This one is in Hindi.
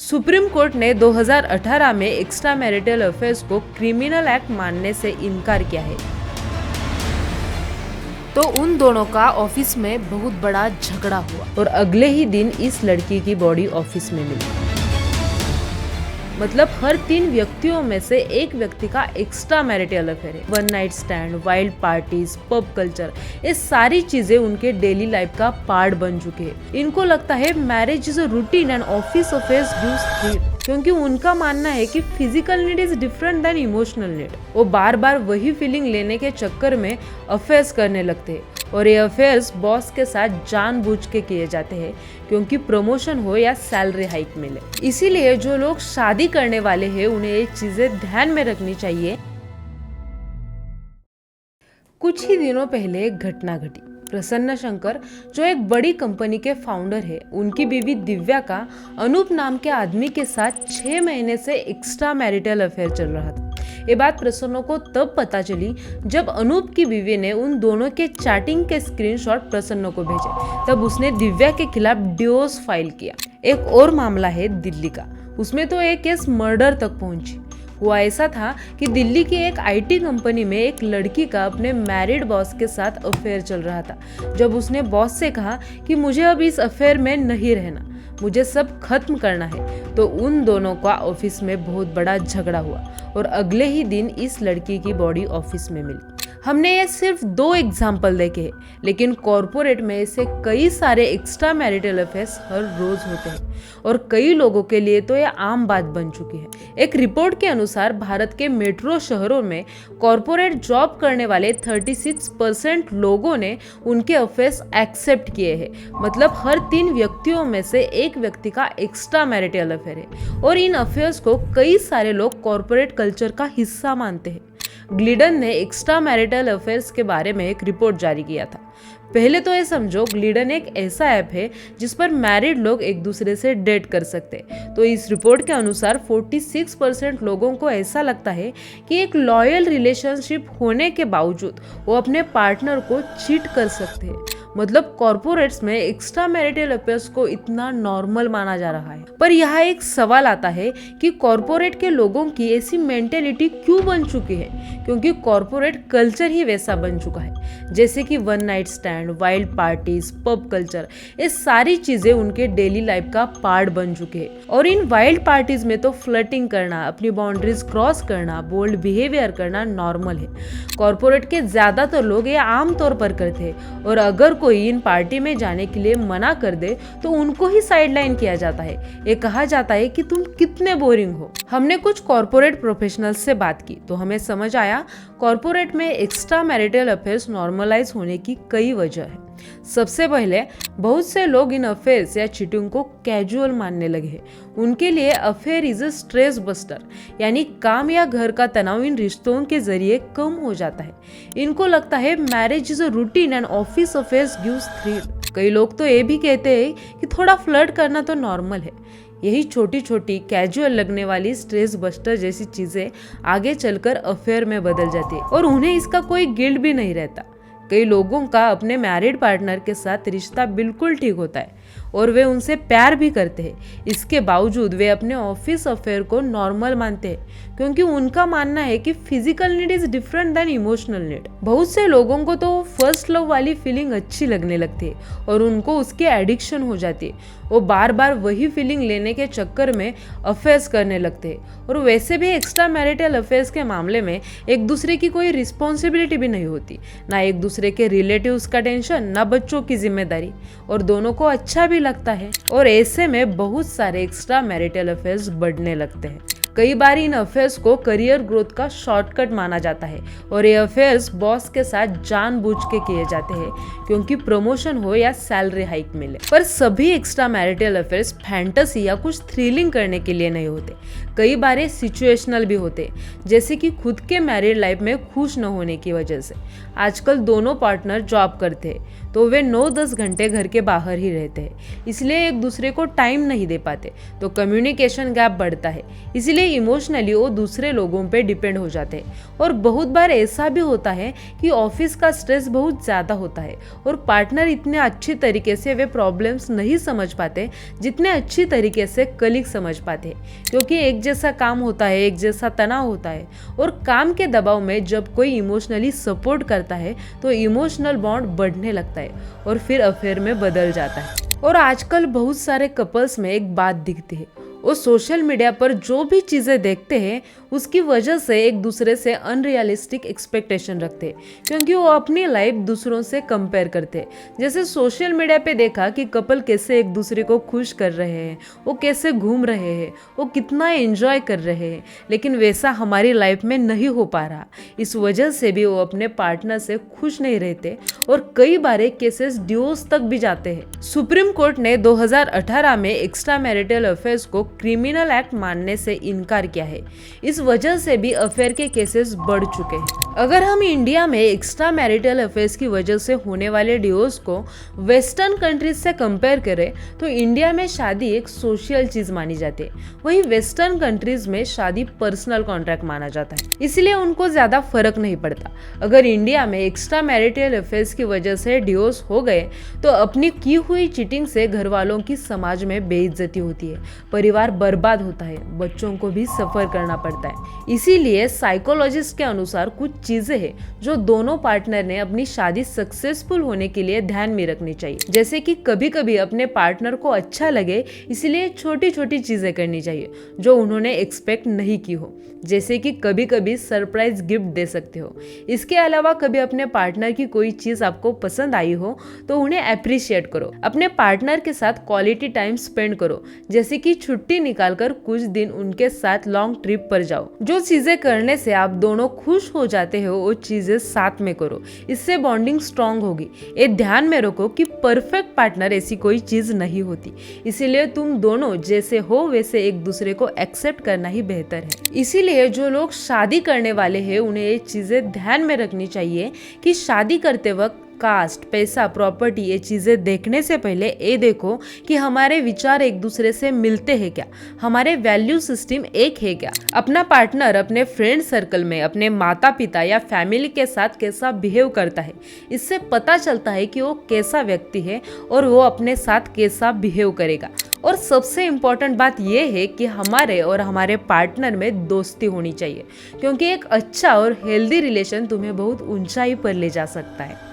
सुप्रीम कोर्ट ने 2018 में एक्स्ट्रा मैरिटल अफेयर्स को क्रिमिनल एक्ट मानने से इनकार किया है। तो उन दोनों का ऑफिस में बहुत बड़ा झगड़ा हुआ और अगले ही दिन इस लड़की की बॉडी ऑफिस में मिली। मतलब हर 3 व्यक्तियों में से एक व्यक्ति का एक्स्ट्रा मैरिटल अफेयर है। One night stand, wild parties, pub culture, ये सारी चीजें उनके डेली लाइफ का पार्ट बन चुके हैं। इनको लगता है marriage is a routine and office affairs gives thrill, क्योंकि उनका मानना है कि physical need is different than emotional need. वो बार बार वही फीलिंग लेने के चक्कर में अफेयर्स करने लगते हैं और ये अफेयर्स बॉस के साथ जानबूझ के किए जाते हैं, क्योंकि प्रमोशन हो या सैलरी हाइक मिले। इसीलिए जो लोग शादी करने वाले हैं उन्हें ये चीजें ध्यान में रखनी चाहिए। कुछ ही दिनों पहले एक घटना घटी। प्रसन्न शंकर जो एक बड़ी कंपनी के फाउंडर है, उनकी बीवी दिव्या का अनूप नाम के आदमी के साथ 6 महीने से एक्स्ट्रा मैरिटल अफेयर चल रहा था। ये बात प्रसन्न को तब पता चली जब अनूप की बीवी ने उन दोनों के चैटिंग के स्क्रीनशॉट प्रसन्न को भेजे। तब उसने दिव्या के खिलाफ डिवोर्स फाइल किया। एक और मामला है दिल्ली का, उसमें तो एक केस मर्डर तक पहुंची। हुआ ऐसा था कि दिल्ली की एक आईटी कंपनी में एक लड़की का अपने मैरिड बॉस के साथ अफेयर चल रहा था। जब उसने बॉस से कहा कि मुझे अब इस अफेयर में नहीं रहना, मुझे सब खत्म करना है, तो उन दोनों का ऑफिस में बहुत बड़ा झगड़ा हुआ और अगले ही दिन इस लड़की की बॉडी ऑफिस में मिली। हमने ये सिर्फ 2 एग्जाम्पल देखे हैं, लेकिन कॉर्पोरेट में ऐसे कई सारे एक्स्ट्रा मैरिटल अफेयर्स हर रोज होते हैं और कई लोगों के लिए तो ये आम बात बन चुकी है। एक रिपोर्ट के अनुसार भारत के मेट्रो शहरों में कॉर्पोरेट जॉब करने वाले 36% लोगों ने उनके अफेयर्स एक्सेप्ट किए हैं। मतलब हर 3 व्यक्तियों में से एक व्यक्ति का एक्स्ट्रा मैरिटल अफेयर है और इन अफेयर्स को कई सारे लोग कॉर्पोरेट कल्चर का हिस्सा मानते हैं। ग्लिडन ने एक्स्ट्रा मैरिटल अफेयर्स के बारे में एक रिपोर्ट जारी किया था। पहले तो ये समझो, ग्लिडन एक ऐसा ऐप है जिस पर मैरिड लोग एक दूसरे से डेट कर सकते हैं। तो इस रिपोर्ट के अनुसार 46% लोगों को ऐसा लगता है कि एक लॉयल रिलेशनशिप होने के बावजूद वो अपने पार्टनर को चीट कर सकते हैं। मतलब कॉर्पोरेट्स में एक्स्ट्रा मैरिटल अफेयर्स को इतना नॉर्मल माना जा रहा है। पर यहाँ एक सवाल आता है कि कॉर्पोरेट के लोगों की ऐसी मेंटेलिटी क्यों बन चुकी है? क्योंकि कॉर्पोरेट कल्चर ही वैसा बन चुका है। जैसे कि one night stand, wild parties, pub culture, ये सारी चीजें उनके डेली लाइफ का पार्ट बन चुके हैं। और इन वाइल्ड पार्टीज में तो फ्लर्टिंग करना, अपनी बाउंड्रीज क्रॉस करना, बोल्ड बिहेवियर करना नॉर्मल है। कॉर्पोरेट के ज्यादातर लोग ये आम तौर पर करते हैं और अगर कोई इन पार्टी में जाने के लिए मना कर दे तो उनको ही साइडलाइन किया जाता है। ये कहा जाता है कि तुम कितने बोरिंग हो। हमने कुछ कॉर्पोरेट प्रोफेशनल्स से बात की तो हमें समझ आया कॉर्पोरेट में एक्स्ट्रा मैरिटल अफेयर्स नॉर्मलाइज होने की कई वजह है। सबसे पहले बहुत से लोग इन अफेयर्स या चीटिंग को कैजुअल मानने लगे हैं। उनके लिए affair is a stress buster, यानी काम या घर का तनाव इन रिश्तों के जरिए कम हो जाता है। इनको लगता है marriage is a routine and office affairs gives thrill. कई लोग तो ये भी कहते हैं कि थोड़ा फ्लर्ट करना तो नॉर्मल है। यही छोटी छोटी कैजुअल लगने वाली स्ट्रेस बस्टर जैसी चीजें आगे चलकर अफेयर में बदल जाती है और उन्हें इसका कोई गिल्ट भी नहीं रहता। कई लोगों का अपने मैरिड पार्टनर के साथ रिश्ता बिल्कुल ठीक होता है और वे उनसे प्यार भी करते हैं। इसके बावजूद वे अपने ऑफिस अफेयर को नॉर्मल मानते हैं, क्योंकि उनका मानना है कि physical need is different than emotional need. बहुत से लोगों को तो फर्स्ट लव वाली फीलिंग अच्छी लगने लगती है और उनको उसकी एडिक्शन हो जाती है। वो बार बार वही फीलिंग लेने के चक्कर में अफेयर्स करने लगते हैं। और वैसे भी एक्स्ट्रा मैरिटल अफेयर्स के मामले में एक दूसरे की कोई रिस्पॉन्सिबिलिटी भी नहीं होती, ना एक दूसरे के रिलेटिव्स का टेंशन, ना बच्चों की जिम्मेदारी, और दोनों को अच्छा भी लगता है। और ऐसे में बहुत सारे एक्स्ट्रा मैरिटल अफेयर्स बढ़ने लगते हैं। कई बार इन अफेयर्स को करियर ग्रोथ का शॉर्टकट माना जाता है और ये अफेयर्स बॉस के साथ जानबूझ के किए जाते हैं, क्योंकि प्रमोशन हो या सैलरी हाइक मिले। पर सभी एक्स्ट्रा मैरिटल अफेयर्स फैंटेसी या कुछ थ्रिलिंग करने के लिए नहीं होते। कई बार ये सिचुएशनल भी होते, जैसे कि खुद के मैरिड लाइफ में खुश न होने की वजह से। आजकल दोनों पार्टनर जॉब करते हैं तो वे 9-10 घंटे घर के बाहर ही रहते हैं, इसलिए एक दूसरे को टाइम नहीं दे पाते, तो कम्युनिकेशन गैप बढ़ता है। इसलिए इसलिए इमोशनली वो दूसरे लोगों पे डिपेंड हो जाते हैं। और बहुत बार ऐसा भी होता है कि ऑफिस का स्ट्रेस बहुत ज़्यादा होता है और पार्टनर इतने अच्छी तरीके से वे प्रॉब्लम्स नहीं समझ पाते जितने अच्छी तरीके से कलीग समझ पाते, क्योंकि एक जैसा काम होता है, एक जैसा तनाव होता है। और काम के दबाव में जब कोई इमोशनली सपोर्ट करता है तो इमोशनल बॉन्ड बढ़ने लगता है और फिर अफेयर में बदल जाता है। और आजकल बहुत सारे कपल्स में एक बात दिखती है, वो सोशल मीडिया पर जो भी चीज़ें देखते हैं उसकी वजह से एक दूसरे से अनरियलिस्टिक एक्सपेक्टेशन रखते हैं, क्योंकि वो अपनी लाइफ दूसरों से कंपेयर करते हैं। जैसे सोशल मीडिया पे देखा कि कपल कैसे एक दूसरे को खुश कर रहे हैं, वो कैसे घूम रहे हैं, वो कितना एंजॉय कर रहे हैं, लेकिन वैसा हमारी लाइफ में नहीं हो पा रहा। इस वजह से भी वो अपने पार्टनर से खुश नहीं रहते और कई बार केसेस डिवोर्स तक भी जाते हैं। सुप्रीम कोर्ट ने 2018 में एक्स्ट्रा मैरिटल अफेयर्स को क्रिमिनल एक्ट मानने से इनकार किया है। इस वजह से भी अफेयर के केसेस बढ़ चुके हैं। अगर हम इंडिया में एक्स्ट्रा मैरिटल अफेयर्स की वजह से होने वाले डिवोर्स को वेस्टर्न कंट्रीज से कंपेयर करें तो इंडिया में शादी एक सोशल चीज मानी जाती है, वहीं वेस्टर्न कंट्रीज में शादी पर्सनल कॉन्ट्रैक्ट माना जाता है, इसलिए उनको ज्यादा फर्क नहीं पड़ता। अगर इंडिया में एक्स्ट्रा मैरिटल अफेयर्स की वजह से डिवोर्स हो गए तो अपनी की हुई चीटिंग से घर वालों की समाज में बेइज्जती होती है, परिवार बर्बाद होता है, बच्चों को भी सफर करना पड़ता है। इसीलिए साइकोलॉजिस्ट के अनुसार कुछ चीजें हैं जो दोनों पार्टनर ने अपनी शादी सक्सेसफुल होने के लिए ध्यान में रखनी चाहिए। जैसे कि कभी कभी अपने पार्टनर को अच्छा लगे इसलिए छोटी छोटी चीजें करनी चाहिए जो उन्होंने एक्सपेक्ट नहीं की हो, जैसे कि कभी कभी सरप्राइज गिफ्ट दे सकते हो। इसके अलावा कभी अपने पार्टनर की कोई चीज आपको पसंद आई हो तो उन्हें अप्रिशिएट करो। अपने पार्टनर के साथ क्वालिटी टाइम स्पेंड करो, जैसे कि छुट्टी निकालकर कुछ दिन उनके साथ लॉन्ग ट्रिप पर जाओ। जो चीजें करने से आप दोनों खुश हो जाते हो वो चीजें साथ में करो, इससे बॉन्डिंग स्ट्रांग होगी। ये ध्यान में रखो कि परफेक्ट पार्टनर ऐसी कोई चीज नहीं होती, इसीलिए तुम दोनों जैसे हो वैसे एक दूसरे को एक्सेप्ट करना ही बेहतर है। इसीलिए जो लोग शादी करने वाले हैं उन्हें ये चीजें ध्यान में रखनी चाहिए कि शादी करते वक्त कास्ट, पैसा, प्रॉपर्टी ये चीज़ें देखने से पहले ये देखो कि हमारे विचार एक दूसरे से मिलते हैं क्या, हमारे वैल्यू सिस्टम एक है क्या। अपना पार्टनर अपने फ्रेंड सर्कल में, अपने माता पिता या फैमिली के साथ कैसा बिहेव करता है, इससे पता चलता है कि वो कैसा व्यक्ति है और वो अपने साथ कैसा बिहेव करेगा। और सबसे इम्पोर्टेंट बात यह है कि हमारे और हमारे पार्टनर में दोस्ती होनी चाहिए, क्योंकि एक अच्छा और हेल्दी रिलेशन तुम्हें बहुत ऊंचाई पर ले जा सकता है।